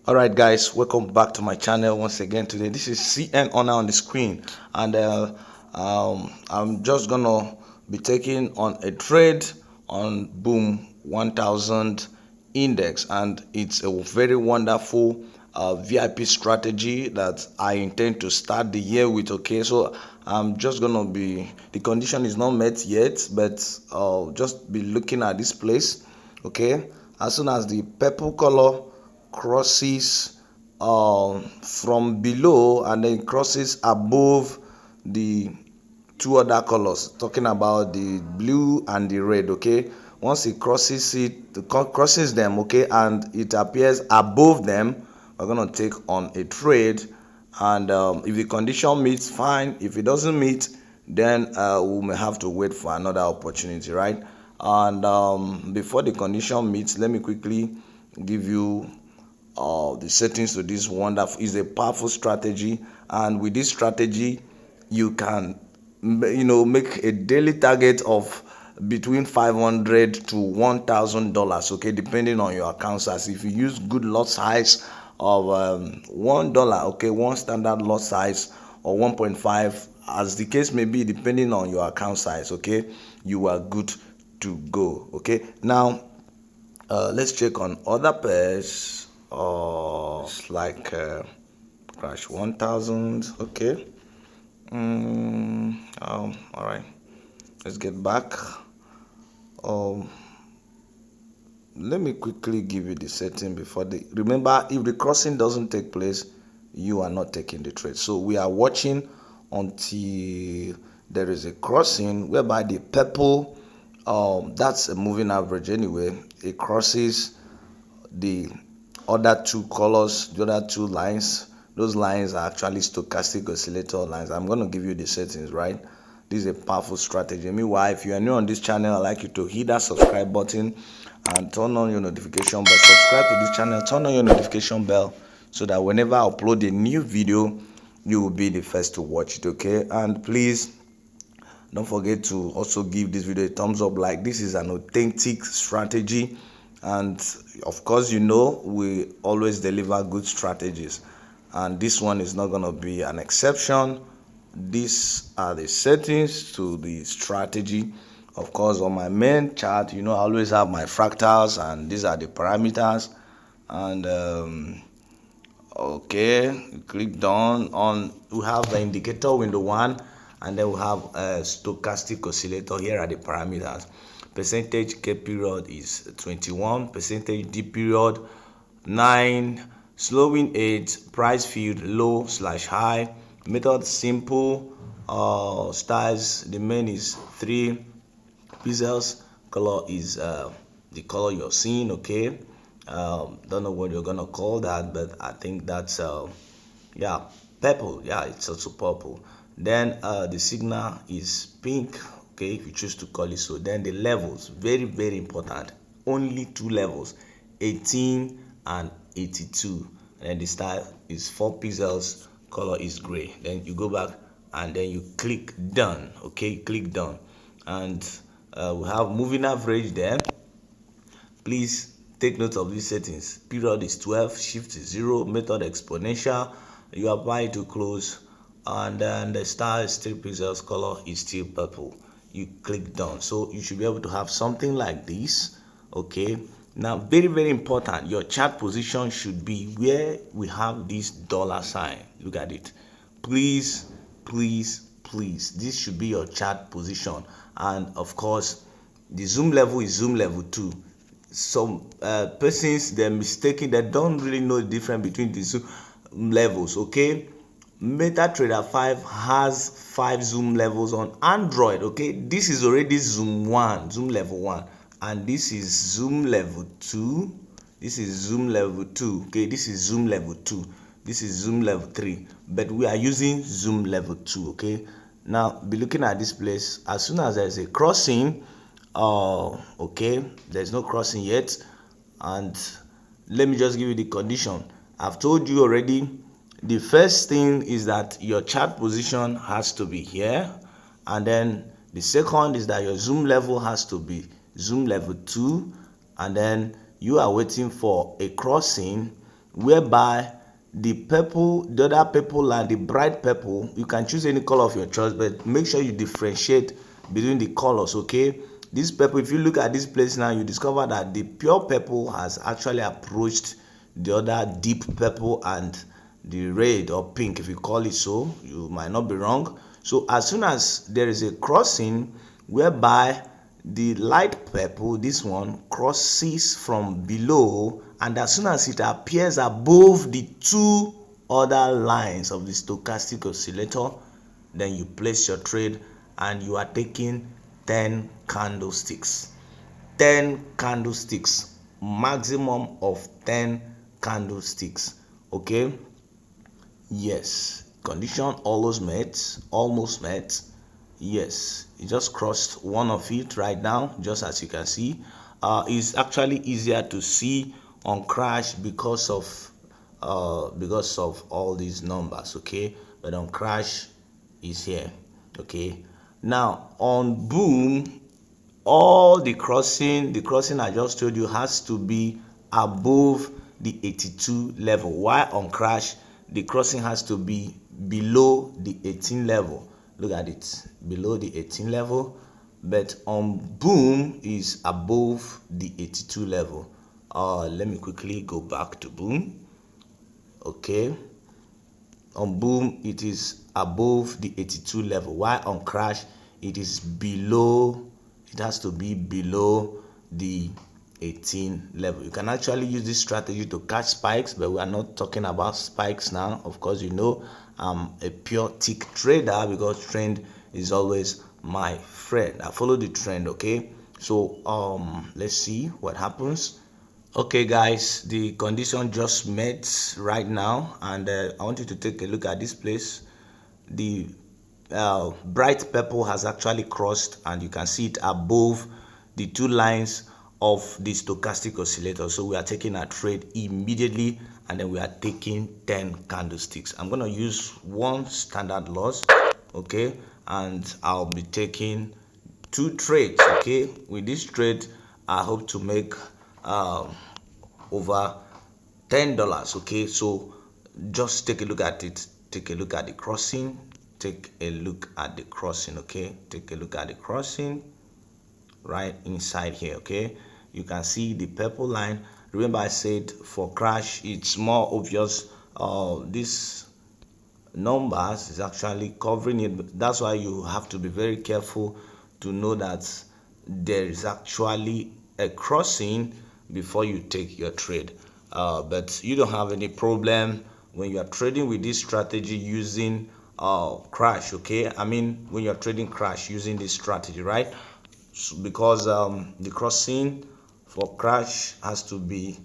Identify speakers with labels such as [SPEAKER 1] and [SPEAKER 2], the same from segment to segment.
[SPEAKER 1] All right, guys, welcome back to my channel once again. Today this is CN Honor on the screen, and I'm just gonna be taking on a trade on boom 1000 index, and it's a very wonderful VIP strategy that I intend to start the year with. Okay, so I'm just gonna be, the condition is not met yet, but I'll just be looking at this place. Okay, as soon as the purple color crosses from below and then crosses above the two other colors, talking about the blue and the red. Okay, once it crosses them, okay, and it appears above them, we're gonna take on a trade. And if the condition meets, fine. If it doesn't meet, then we may have to wait for another opportunity, right? And before the condition meets, let me quickly give you the settings to this wonderful, is a powerful strategy. And with this strategy, you can make a daily target of between $500 to $1,000, okay, depending on your account size. If you use good lot size of $1, okay, one standard lot size, or 1.5, as the case may be, depending on your account size, okay, you are good to go. Okay, now let's check on other pairs. It's like crash 1000. Okay. All right, let's get back. Let me quickly give you the setting before remember, if the crossing doesn't take place, you are not taking the trade. So we are watching until there is a crossing whereby the purple, that's a moving average anyway, it crosses the other two colors, the other two lines. Those lines are actually stochastic oscillator lines. I'm going to give you the settings, right? This is a powerful strategy. Meanwhile, if you are new on this channel, I'd like you to hit that subscribe button and turn on your notification bell. Subscribe to this channel, turn on your notification bell, so that whenever I upload a new video, you will be the first to watch it. Okay, and please don't forget to also give this video a thumbs up. Like, this is an authentic strategy, and of course, we always deliver good strategies, and this one is not going to be an exception. These are the settings to the strategy. Of course, on my main chart, I always have my fractals, and these are the parameters. And okay, click down on, we have the indicator window 1, and then we have a stochastic oscillator. Here are the parameters. Percentage K period is 21, percentage D period 9, slowing 8, price field low/high, method simple, styles, the main is 3 pixels, color is the color you're seeing. Okay, don't know what you're gonna call that, but I think that's yeah, purple. Yeah, it's also purple. Then the signal is pink, okay, if you choose to call it so. Then the levels, very very important, only 2 levels, 18 and 82. And the style is 4 pixels, color is gray. Then you go back and then you click done. Okay, click done, and we have moving average there. Please take note of these settings. Period is 12, shift is 0, method exponential, you apply to close, and then the star is 3 pixels, color is still purple. You click done. So you should be able to have something like this. Okay, now very very important, your chart position should be where we have this dollar sign. Look at it. Please, this should be your chart position. And of course, the zoom level is zoom level 2. Some persons, they're mistaken, they don't really know the difference between the zoom levels. Okay, MetaTrader 5 has 5 zoom levels on Android. Okay, this is already zoom level 1, and this is zoom level 2, this is zoom level 2. Okay, this is zoom level 2, this is zoom level 3, but we are using zoom level 2. Okay, now be looking at this place. As soon as there's a crossing, okay, there's no crossing yet, and let me just give you the condition. I've told you already. The first thing is that your chart position has to be here, and then the second is that your zoom level has to be zoom level 2, and then you are waiting for a crossing whereby the other purple line, the bright purple, you can choose any color of your choice, but make sure you differentiate between the colors. Okay, this purple, if you look at this place now, you discover that the pure purple has actually approached the other deep purple and the red or pink, if you call it so. You might not be wrong. So as soon as there is a crossing whereby the light purple, this one, crosses from below, and as soon as it appears above the two other lines of the stochastic oscillator, then you place your trade and you are taking 10 candlesticks. 10 candlesticks, maximum of 10 candlesticks. Okay, yes, condition almost met. Yes, it just crossed one of it right now, just as you can see. It's actually easier to see on crash because of all these numbers. Okay, but on crash is here. Okay, now on boom, all the crossing I just told you has to be above the 82 level, while on crash the crossing has to be below the 18 level. Look at it, below the 18 level, but on boom is above the 82 level. Let me quickly go back to boom. Okay, on boom it is above the 82 level, while on crash it is below, it has to be below the 18 level. You can actually use this strategy to catch spikes, but we are not talking about spikes now. Of course, you know I'm a pure tick trader because trend is always my friend. I follow the trend. Okay, so let's see what happens. Okay guys, the condition just met right now, and I want you to take a look at this place. The bright purple has actually crossed, and you can see it above the two lines of the stochastic oscillator. So we are taking a trade immediately, and then we are taking 10 candlesticks. I'm going to use one standard loss, okay, and I'll be taking 2 trades. Okay, with this trade I hope to make over $10. Okay, so just take a look at it. Take a look at the crossing. Take a look at the crossing. Okay, take a look at the crossing right inside here. Okay, you can see the purple line. Remember I said for crash it's more obvious. This numbers is actually covering it. That's why you have to be very careful to know that there is actually a crossing before you take your trade. But you don't have any problem when you are trading with this strategy using crash. Okay, I mean when you're trading crash using this strategy, right? So because the crossing for crash has to be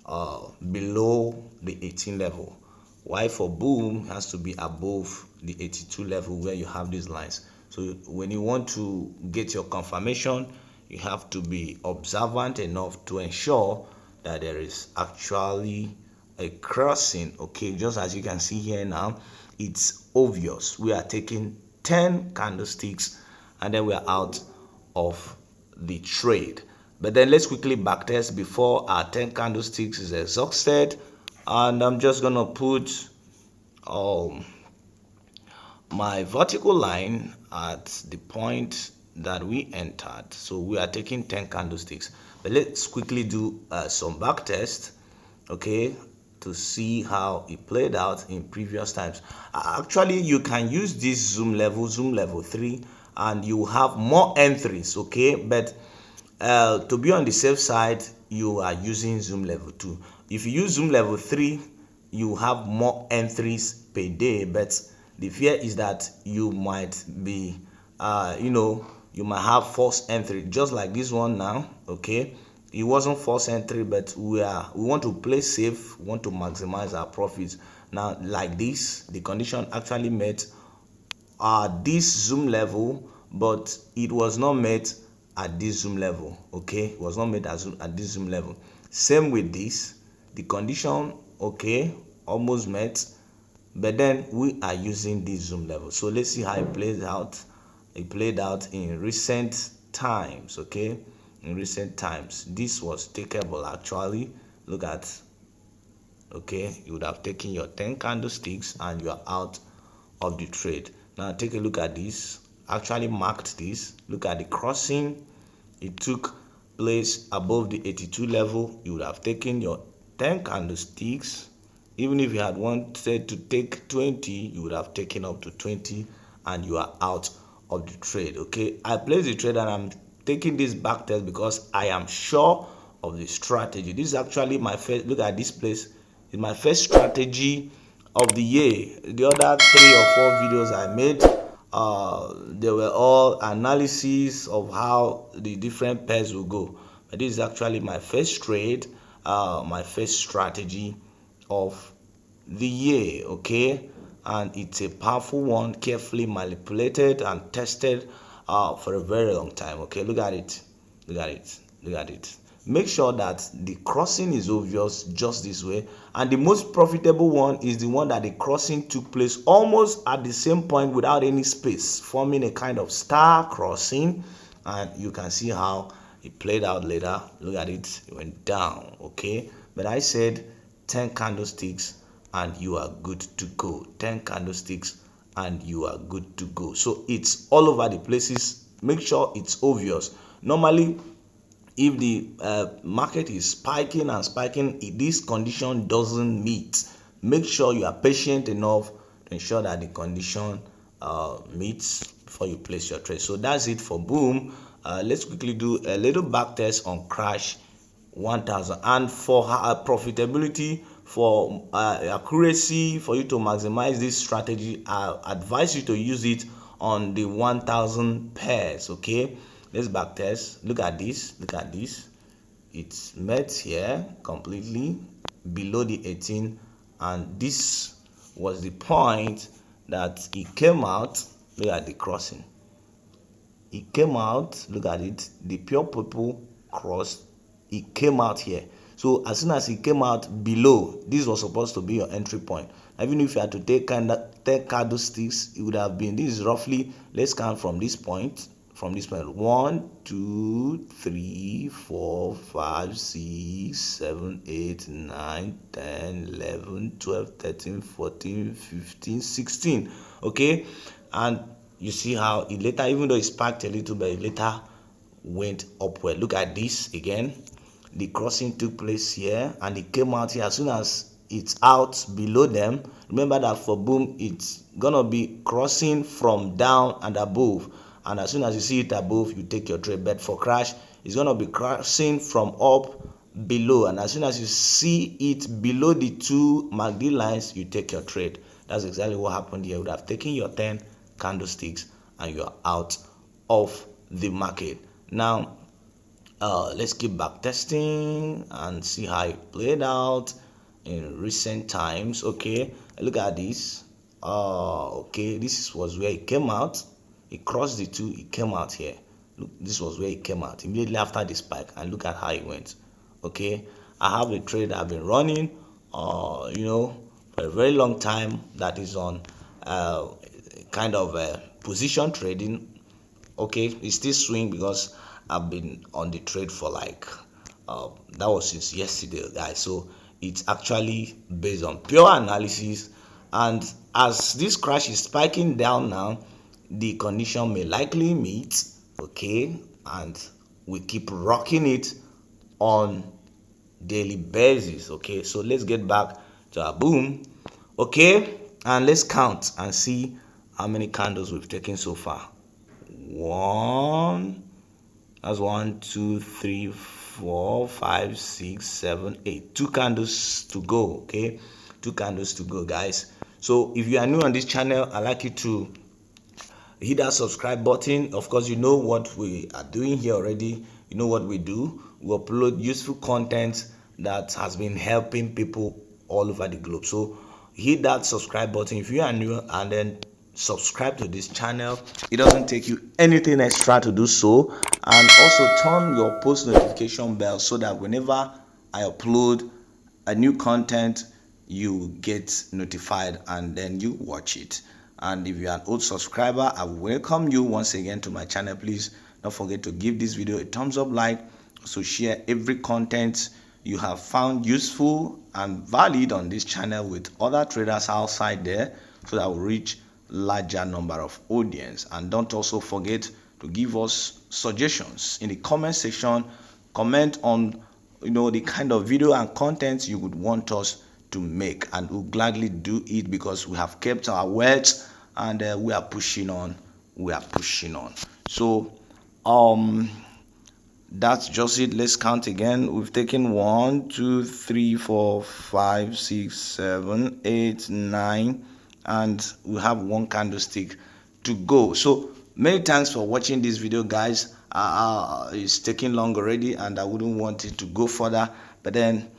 [SPEAKER 1] below the 18 level, while for boom has to be above the 82 level where you have these lines. So when you want to get your confirmation, you have to be observant enough to ensure that there is actually a crossing. Okay, just as you can see here now, it's obvious. We are taking 10 candlesticks and then we are out of the trade. But then let's quickly backtest before our 10 candlesticks is exhausted, and I'm just gonna put my vertical line at the point that we entered. So we are taking 10 candlesticks, but let's quickly do some backtest, okay, to see how it played out in previous times. Actually, you can use this zoom level 3, and you have more entries, okay, but to be on the safe side, you are using zoom level 2. If you use zoom level 3, you have more entries per day, but the fear is that you might be you might have false entry, just like this one now. Okay, it wasn't false entry, but we want to play safe, we want to maximize our profits. Now like this, the condition actually met this zoom level, but it was not met at this zoom level. Okay, it was not met at this zoom level. Same with this, the condition, okay, almost met, but then we are using this zoom level. So let's see how it plays out. It played out in recent times. Okay, in recent times this was takeable. Actually, look at Okay, you would have taken your 10 candlesticks and you are out of the trade. Now take a look at this. Actually marked this. Look at the crossing. It took place above the 82 level. You would have taken your 10 candlesticks. Even if you had wanted to take 20, you would have taken up to 20 and you are out of the trade. Okay, I placed the trade and I'm taking this back test because I am sure of the strategy. This is actually my first look at this place. It's my first strategy of the year. The other 3 or 4 videos I made, they were all analysis of how the different pairs will go. But this is actually my first trade, my first strategy of the year. Okay, and it's a powerful one, carefully manipulated and tested for a very long time. Okay, look at it, look at it, look at it. Make sure that the crossing is obvious just this way, and the most profitable one is the one that the crossing took place almost at the same point without any space, forming a kind of star crossing, and you can see how it played out later. Look at it, it went down. Okay, but I said 10 candlesticks and you are good to go. 10 candlesticks and you are good to go. So it's all over the places. Make sure it's obvious. Normally, if the market is spiking and spiking, if this condition doesn't meet, make sure you are patient enough to ensure that the condition meets before you place your trade. So that's it for boom. Let's quickly do a little back test on crash 1000. And for profitability, for accuracy, for you to maximize this strategy, I advise you to use it on the 1000 pairs. Okay, let's back test. Look at this, look at this. It's met here completely below the 18, and this was the point that it came out. Look at the crossing, it came out. Look at it, the pure purple crossed, it came out here. So as soon as it came out below, this was supposed to be your entry point. Even if you had to take 10 candlesticks, it would have been, this is roughly, let's count from this point, 1 2 3 4 5 6 7 8 9 10 11 12 13 14 15 16. Okay, and you see how it later, even though it sparked a little bit, it later went upward. Look at this again. The crossing took place here and it came out here. As soon as it's out below them, remember that for boom, it's gonna be crossing from down and above, and as soon as you see it above, you take your trade. But for crash, it's gonna be crossing from up below, and as soon as you see it below the 2 MACD lines, you take your trade. That's exactly what happened here. You would have taken your 10 candlesticks and you're out of the market. Now let's keep back testing and see how it played out in recent times. Okay, look at this. Okay, this was where it came out. It crossed the 2, it came out here. Look, this was where it came out immediately after the spike, and look at how it went. Okay, I have a trade I've been running you know, for a very long time, that is on kind of position trading. Okay, it's still swing because I've been on the trade for like that was since yesterday, guys. So it's actually based on pure analysis, and as this crash is spiking down now, the condition may likely meet. Okay, and we keep rocking it on daily basis. Okay, so let's get back to our boom. Okay, and let's count and see how many candles we've taken so far. That's 1 2 3 4 5 6 7 8. 2 candles to go. Okay, 2 candles to go, guys. So if you are new on this channel, I'd like you to hit that subscribe button. Of course, you know what we are doing here already. You know what we do. We upload useful content that has been helping people all over the globe. So hit that subscribe button if you are new, and then subscribe to this channel. It doesn't take you anything extra to do so, and also turn your post notification bell so that whenever I upload a new content, you get notified and then you watch it. And if you are an old subscriber, I welcome you once again to my channel. Please don't forget to give this video a thumbs up, like, so share every content you have found useful and valid on this channel with other traders outside there, so that we'll reach larger number of audience. And don't also forget to give us suggestions in the comment section. Comment on the kind of video and content you would want us to make, and we'll gladly do it, because we have kept our words, and we are pushing on. So that's just it. Let's count again. We've taken 1 2 3 4 5 6 7 8 9, and we have one candlestick to go. So many thanks for watching this video, guys. It's taking long already, and I wouldn't want it to go further, but then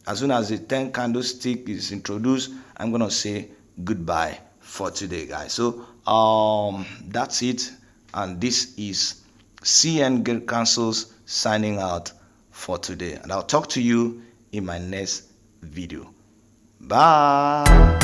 [SPEAKER 1] as soon as the 10 candlestick is introduced, I'm gonna say goodbye for today, guys. So that's it, and this is CN Get Cancels signing out for today, and I'll talk to you in my next video. Bye.